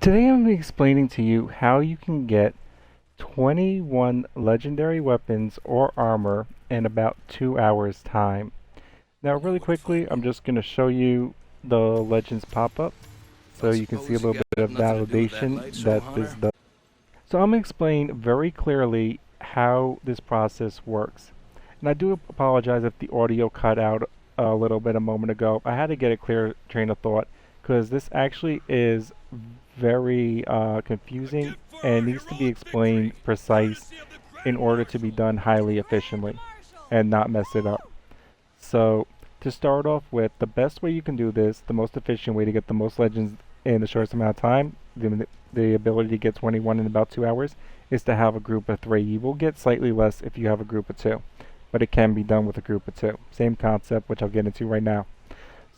Today I'm explaining to you how you can get 21 legendary weapons or armor in about 2 hours time. Now really quickly I'm just going to show you the legends pop up so I you can see a suppose you little got bit of nothing to do with that validation light show, that this Hunter? does. So I'm going to explain very clearly how this process works. And I do apologize if the audio cut out a little bit a moment ago. I had to get a clear train of thought because this actually is very confusing and needs to be explained precise in order to be done highly efficiently and not mess it up. So to start off with, the best way you can do this, the most efficient way to get the most legends in the shortest amount of time, the ability to get 21 in about 2 hours, is to have a group of 3. You will get slightly less if you have a group of 2, but it can be done with a group of 2. Same concept, which I'll get into right now.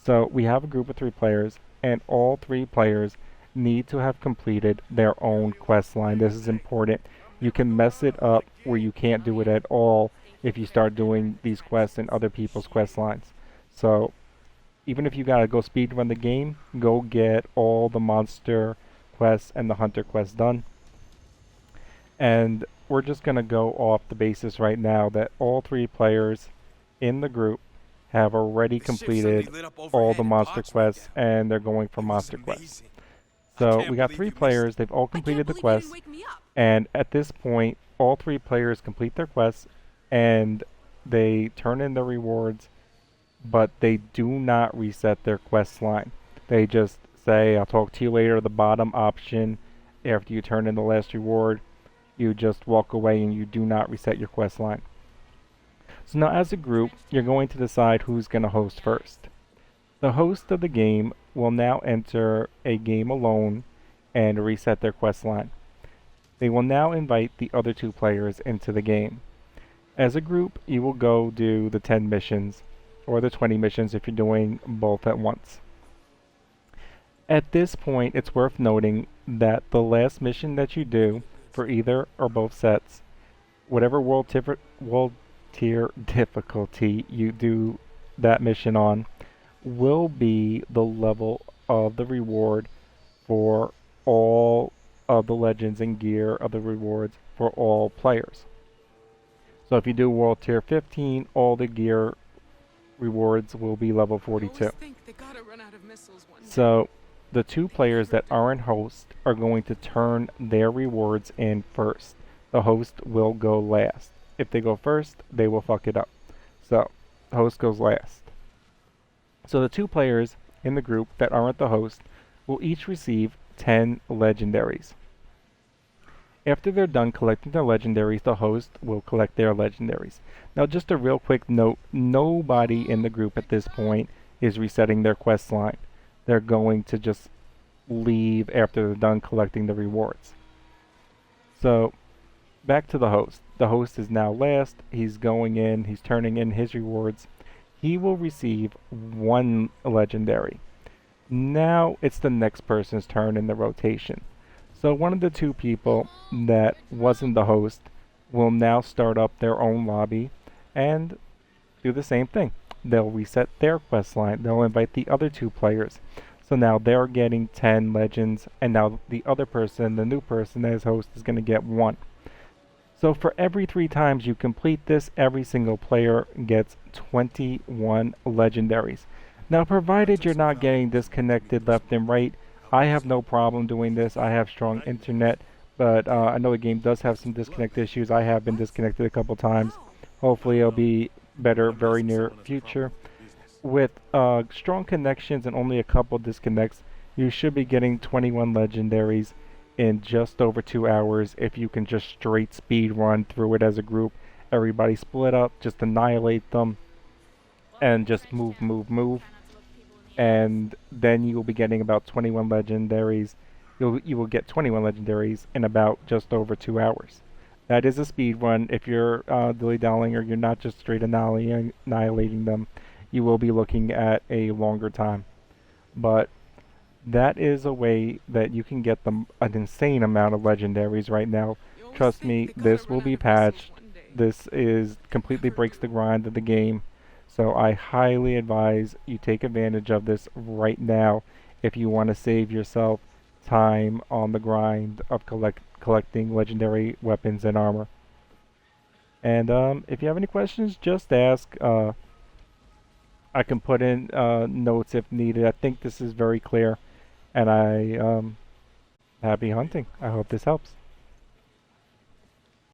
So we have a group of 3 players, and all 3 players need to have completed their own quest line. This is important. You can mess it up where you can't do it at all if you start doing these quests in other people's quest lines. So even if you gotta go speed run the game, go get all the monster quests and the hunter quests done. And we're just gonna go off the basis right now that all 3 players in the group have already The ship suddenly completed lit up all overhead the and monster blocks right quests down. and they're going for It was monster quests. amazing. I So can't we got believe 3 you missed players, they've all I can't completed the believe you didn't quests, wake me up. and at this point, all 3 players complete their quests and they turn in their rewards, but they do not reset their quest line. They just say, I'll talk to you later, the bottom option. After you turn in the last reward, you just walk away and you do not reset your quest line. So now as a group, you're going to decide who's going to host first. The host of the game will now enter a game alone and reset their quest line. They will now invite the other 2 players into the game. As a group, you will go do the 10 missions, or the 20 missions if you're doing both at once. At this point, it's worth noting that the last mission that you do for either or both sets, whatever world tier difficulty you do that mission on, will be the level of the reward for all of the legends and gear of the rewards for all players. So if you do World Tier 15, all the gear rewards will be level I always 42. think they gotta run out of missiles one day. So the 2 players that aren't host are going to turn their rewards in first. The host will go last. If they go first, they will fuck it up. So host goes last. So the 2 players in the group that aren't the host will each receive 10 legendaries. After they're done collecting their legendaries, the host will collect their legendaries. Now, just a real quick note, nobody in the group at this point is resetting their quest line. They're going to just leave after they're done collecting the rewards. So, back to the host. The host is now last. He's going in, he's turning in his rewards. He will receive 1 legendary. Now it's the next person's turn in the rotation. So one of the 2 people that wasn't the host will now start up their own lobby and do the same thing. They'll reset their quest line. They'll invite the other 2 players. So now they're getting 10 legends, and now the other person, the new person as host, is going to get 1. So for every 3 times you complete this, every single player gets 21 legendaries. Now, provided you're not getting disconnected left and right, I have no problem doing this. I have strong internet, but I know the game does have some disconnect issues. I have been disconnected a couple times. Hopefully it'll be better very near future. With strong connections and only a couple disconnects, you should be getting 21 legendaries in just over 2 hours if you can just straight speed run through it as a group. Everybody split up, just annihilate them, and just move, move, move, and then you will be getting about 21 legendaries. You will get 21 legendaries in about just over 2 hours. That is a speed run. If you're dilly-dallying or you're not just straight annihilating them, you will be looking at a longer time. But that is a way that you can get them an insane amount of legendaries right now. You always Trust think me, they gotta this run will out be of missiles patched. one day. This is completely breaks the grind of the game. So I highly advise you take advantage of this right now if you want to save yourself time on the grind of collecting legendary weapons and armor. And if you have any questions, just ask. I can put in notes if needed. I think this is very clear, and happy hunting. I hope this helps.